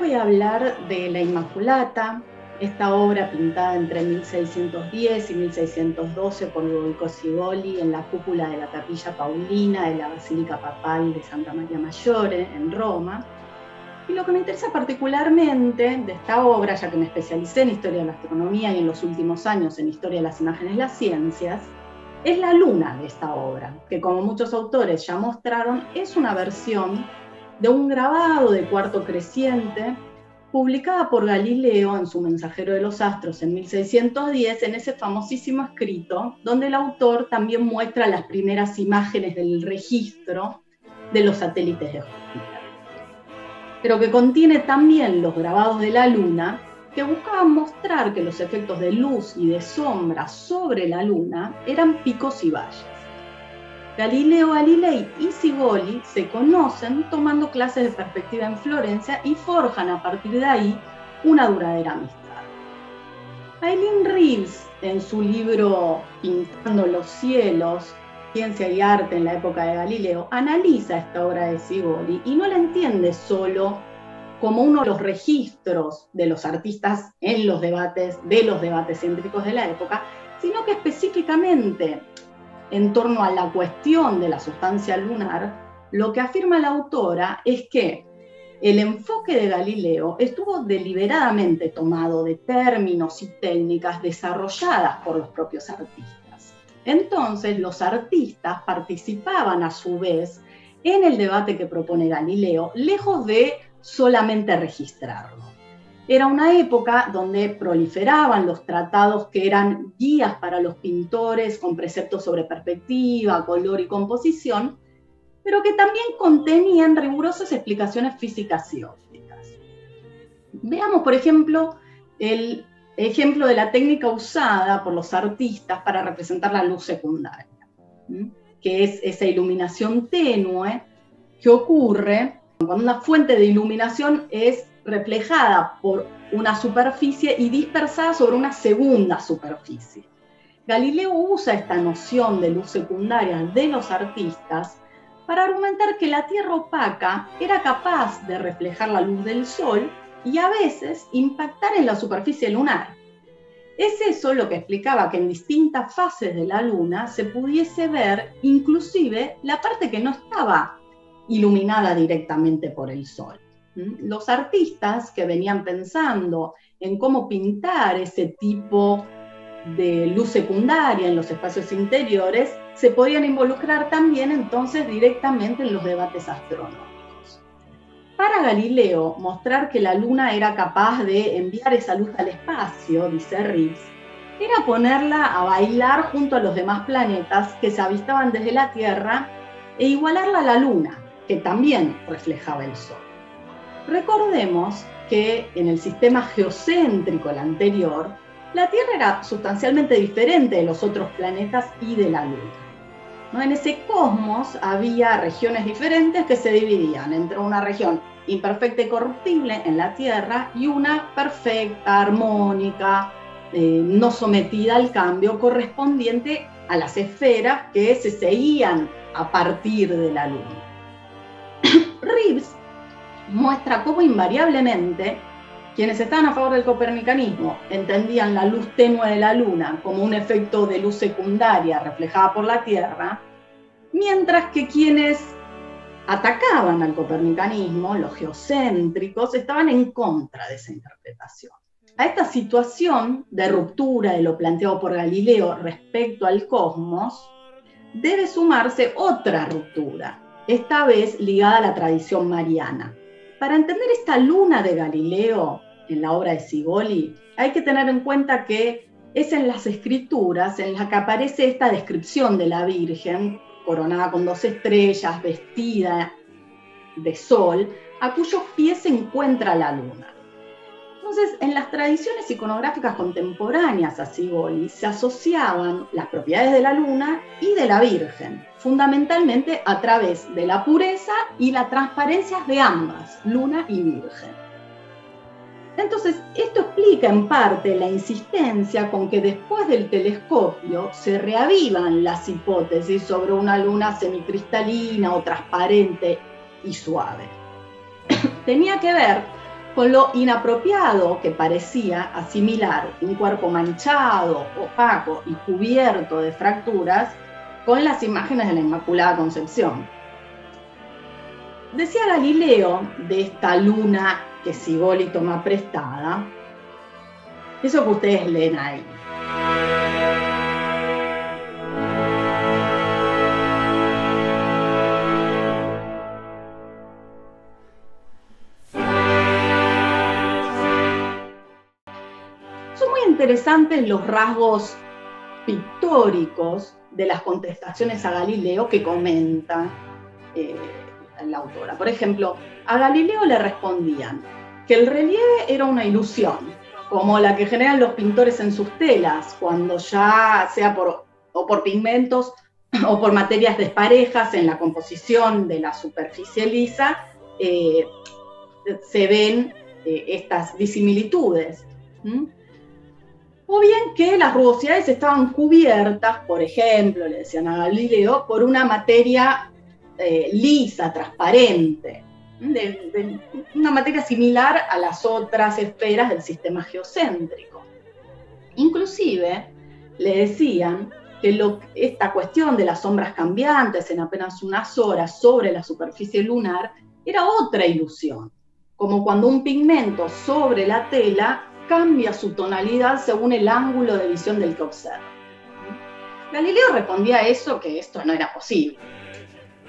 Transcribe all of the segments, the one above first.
voy a hablar de la Inmaculata, esta obra pintada entre 1610 y 1612 por Ludovico Sigoli en la cúpula de la Capilla Paulina de la Basílica Papal de Santa María Maggiore en Roma. Y lo que me interesa particularmente de esta obra, ya que me especialicé en historia de la astronomía y en los últimos años en historia de las imágenes de las ciencias, es la luna de esta obra, que como muchos autores ya mostraron, es una versión de un grabado de cuarto creciente publicada por Galileo en su Mensajero de los Astros en 1610, en ese famosísimo escrito, donde el autor también muestra las primeras imágenes del registro de los satélites de Júpiter, pero que contiene también los grabados de la luna, que buscaban mostrar que los efectos de luz y de sombra sobre la luna eran picos y valles. Galileo Galilei y Sigoli se conocen tomando clases de perspectiva en Florencia y forjan a partir de ahí una duradera amistad. Eileen Reeves, en su libro Pintando los cielos, Ciencia y Arte en la época de Galileo, analiza esta obra de Sigoli y no la entiende solo como uno de los registros de los artistas en los debates, de los debates científicos de la época, sino que específicamente en torno a la cuestión de la sustancia lunar, lo que afirma la autora es que el enfoque de Galileo estuvo deliberadamente tomado de términos y técnicas desarrolladas por los propios artistas. Entonces, los artistas participaban a su vez en el debate que propone Galileo, lejos de solamente registrarlo. Era una época donde proliferaban los tratados que eran guías para los pintores con preceptos sobre perspectiva, color y composición, pero que también contenían rigurosas explicaciones físicas y ópticas. Veamos, por ejemplo, el ejemplo de la técnica usada por los artistas para representar la luz secundaria, que es esa iluminación tenue que ocurre cuando una fuente de iluminación es reflejada por una superficie y dispersada sobre una segunda superficie. Galileo usa esta noción de luz secundaria de los artistas para argumentar que la Tierra opaca era capaz de reflejar la luz del Sol y a veces impactar en la superficie lunar. Es eso lo que explicaba que en distintas fases de la Luna se pudiese ver inclusive la parte que no estaba iluminada directamente por el Sol. Los artistas que venían pensando en cómo pintar ese tipo de luz secundaria en los espacios interiores se podían involucrar también entonces directamente en los debates astronómicos. Para Galileo, mostrar que la Luna era capaz de enviar esa luz al espacio, dice Reeves, era ponerla a bailar junto a los demás planetas que se avistaban desde la Tierra e igualarla a la Luna, que también reflejaba el Sol. Recordemos que en el sistema geocéntrico, el anterior, la Tierra era sustancialmente diferente de los otros planetas y de la Luna. En ese cosmos había regiones diferentes que se dividían entre una región imperfecta y corruptible en la Tierra y una perfecta, armónica, no sometida al cambio, correspondiente a las esferas que se seguían a partir de la Luna. Reeves muestra cómo invariablemente quienes estaban a favor del copernicanismo entendían la luz tenue de la Luna como un efecto de luz secundaria reflejada por la Tierra, mientras que quienes atacaban al copernicanismo, los geocéntricos, estaban en contra de esa interpretación. A esta situación de ruptura de lo planteado por Galileo respecto al cosmos, debe sumarse otra ruptura, esta vez ligada a la tradición mariana. Para entender esta luna de Galileo en la obra de Sigoli, hay que tener en cuenta que es en las escrituras en las que aparece esta descripción de la Virgen, coronada con 2 estrellas, vestida de sol, a cuyos pies se encuentra la luna. Entonces, en las tradiciones iconográficas contemporáneas a Sigoli se asociaban las propiedades de la luna y de la Virgen, fundamentalmente a través de la pureza y la transparencia de ambas, luna y Virgen. Entonces, esto explica en parte la insistencia con que después del telescopio se reavivan las hipótesis sobre una luna semicristalina o transparente y suave. Tenía que ver con lo inapropiado que parecía asimilar un cuerpo manchado, opaco y cubierto de fracturas con las imágenes de la Inmaculada Concepción. Decía Galileo de esta luna que Sivoli toma prestada, eso que ustedes leen ahí. Son muy interesantes los rasgos pictóricos de las contestaciones a Galileo que comenta la autora. Por ejemplo, a Galileo le respondían que el relieve era una ilusión, como la que generan los pintores en sus telas, cuando ya sea por pigmentos o por materias desparejas en la composición de la superficie lisa, se ven estas disimilitudes. O bien que las rugosidades estaban cubiertas, por ejemplo, le decían a Galileo, por una materia lisa, transparente, de una materia similar a las otras esferas del sistema geocéntrico. Inclusive le decían que esta cuestión de las sombras cambiantes en apenas unas horas sobre la superficie lunar era otra ilusión, como cuando un pigmento sobre la tela cambia su tonalidad según el ángulo de visión del que observa. Galileo respondía a eso que esto no era posible,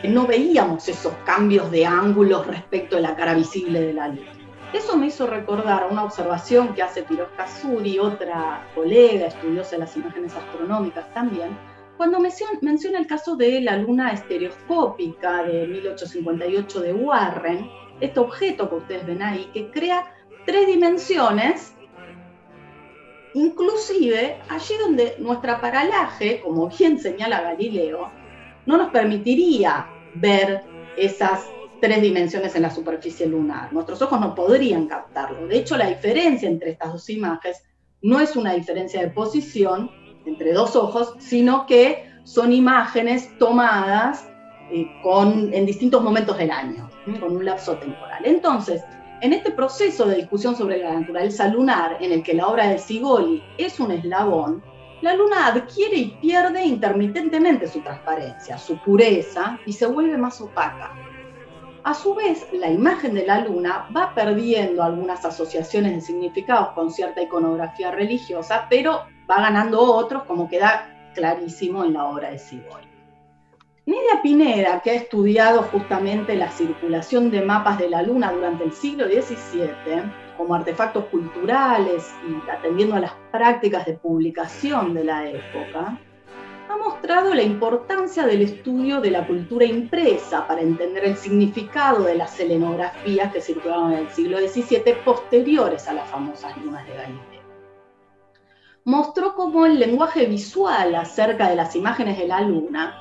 que no veíamos esos cambios de ángulos respecto de la cara visible de la luz. Eso me hizo recordar una observación que hace Piroska Suri, otra colega estudiosa de las imágenes astronómicas también, cuando menciona el caso de la luna estereoscópica de 1858 de Warren, este objeto que ustedes ven ahí, que crea 3 dimensiones, inclusive allí donde nuestra paralaje, como bien señala Galileo, no nos permitiría ver esas 3 dimensiones en la superficie lunar. Nuestros ojos no podrían captarlo. De hecho, la diferencia entre estas 2 imágenes no es una diferencia de posición entre 2 ojos, sino que son imágenes tomadas en distintos momentos del año, con un lapso temporal. Entonces, en este proceso de discusión sobre la naturaleza lunar, en el que la obra de Sivoli es un eslabón, la luna adquiere y pierde intermitentemente su transparencia, su pureza, y se vuelve más opaca. A su vez, la imagen de la luna va perdiendo algunas asociaciones de significados con cierta iconografía religiosa, pero va ganando otros, como queda clarísimo en la obra de Sivoli. Nidia Pineda, que ha estudiado justamente la circulación de mapas de la luna durante el siglo XVII, como artefactos culturales y atendiendo a las prácticas de publicación de la época, ha mostrado la importancia del estudio de la cultura impresa para entender el significado de las selenografías que circulaban en el siglo XVII posteriores a las famosas lunas de Galileo. Mostró cómo el lenguaje visual acerca de las imágenes de la luna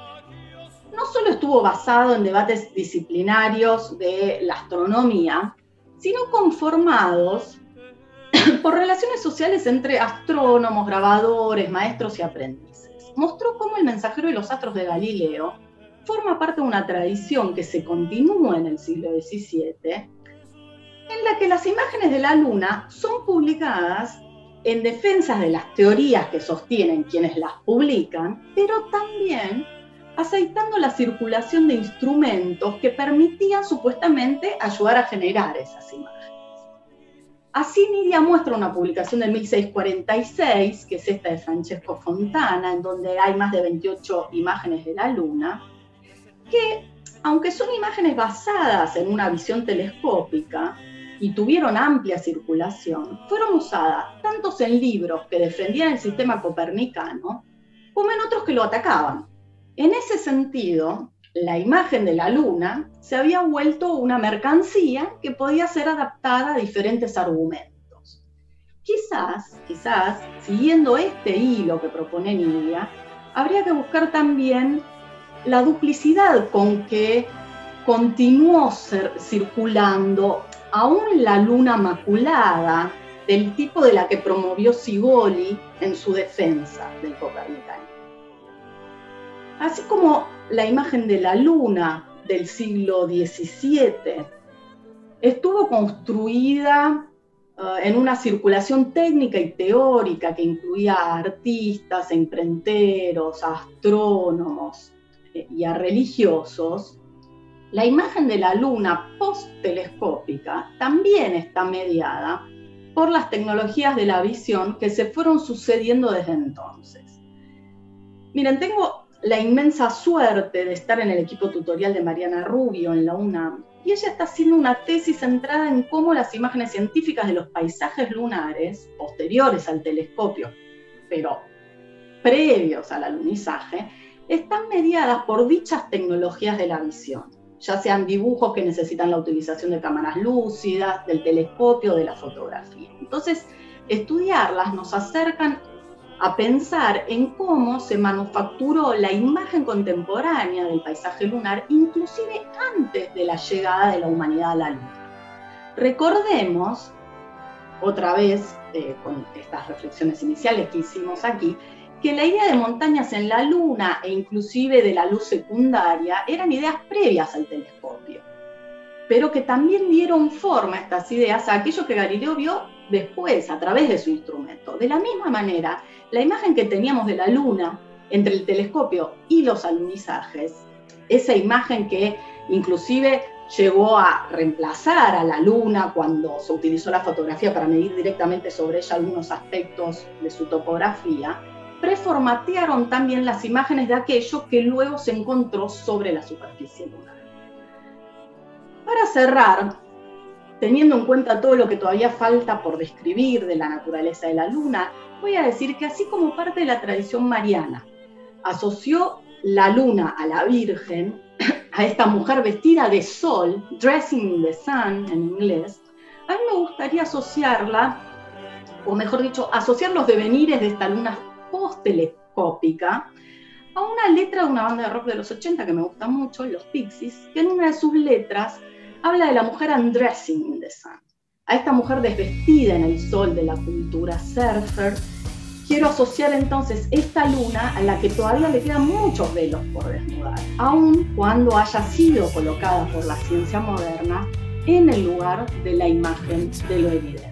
no solo estuvo basado en debates disciplinarios de la astronomía, sino conformados por relaciones sociales entre astrónomos, grabadores, maestros y aprendices. Mostró cómo el mensajero de los astros de Galileo forma parte de una tradición que se continúa en el siglo XVII, en la que las imágenes de la luna son publicadas en defensa de las teorías que sostienen quienes las publican, pero también aceitando la circulación de instrumentos que permitían supuestamente ayudar a generar esas imágenes. Así Nidia muestra una publicación de 1646, que es esta de Francesco Fontana, en donde hay más de 28 imágenes de la luna, que, aunque son imágenes basadas en una visión telescópica y tuvieron amplia circulación, fueron usadas tanto en libros que defendían el sistema copernicano, como en otros que lo atacaban. En ese sentido, la imagen de la luna se había vuelto una mercancía que podía ser adaptada a diferentes argumentos. Quizás, siguiendo este hilo que propone Nidia, habría que buscar también la duplicidad con que continuó circulando aún la luna maculada del tipo de la que promovió Sivoli en su defensa del copernicano. Así como la imagen de la luna del siglo XVII estuvo construida en una circulación técnica y teórica que incluía a artistas, a imprenteros, a astrónomos y a religiosos. La imagen de la luna post-telescópica también está mediada por las tecnologías de la visión que se fueron sucediendo desde entonces. Miren, tengo la inmensa suerte de estar en el equipo tutorial de Mariana Rubio en la UNAM, y ella está haciendo una tesis centrada en cómo las imágenes científicas de los paisajes lunares, posteriores al telescopio, pero previos al alunizaje, están mediadas por dichas tecnologías de la visión, ya sean dibujos que necesitan la utilización de cámaras lúcidas, del telescopio, de la fotografía. Entonces, estudiarlas nos acercan a pensar en cómo se manufacturó la imagen contemporánea del paisaje lunar, inclusive antes de la llegada de la humanidad a la Luna. Recordemos, otra vez, con estas reflexiones iniciales que hicimos aquí, que la idea de montañas en la Luna e inclusive de la luz secundaria eran ideas previas al telescopio, pero que también dieron forma a estas ideas a aquello que Galileo vio después, a través de su instrumento. De la misma manera, la imagen que teníamos de la Luna entre el telescopio y los alunizajes, esa imagen que inclusive llegó a reemplazar a la Luna cuando se utilizó la fotografía para medir directamente sobre ella algunos aspectos de su topografía, preformatearon también las imágenes de aquello que luego se encontró sobre la superficie lunar. Para cerrar, teniendo en cuenta todo lo que todavía falta por describir de la naturaleza de la Luna, voy a decir que así como parte de la tradición mariana asoció la Luna a la Virgen, a esta mujer vestida de sol, dressing in the sun en inglés, a mí me gustaría asociarla, o mejor dicho, asociar los devenires de esta Luna post-telescópica a una letra de una banda de rock de los 80 que me gusta mucho, los Pixies, que en una de sus letras habla de la mujer undressing in the sun, a esta mujer desvestida en el sol de la cultura surfer. Quiero asociar entonces esta luna a la que todavía le quedan muchos velos por desnudar, aun cuando haya sido colocada por la ciencia moderna en el lugar de la imagen de lo evidente.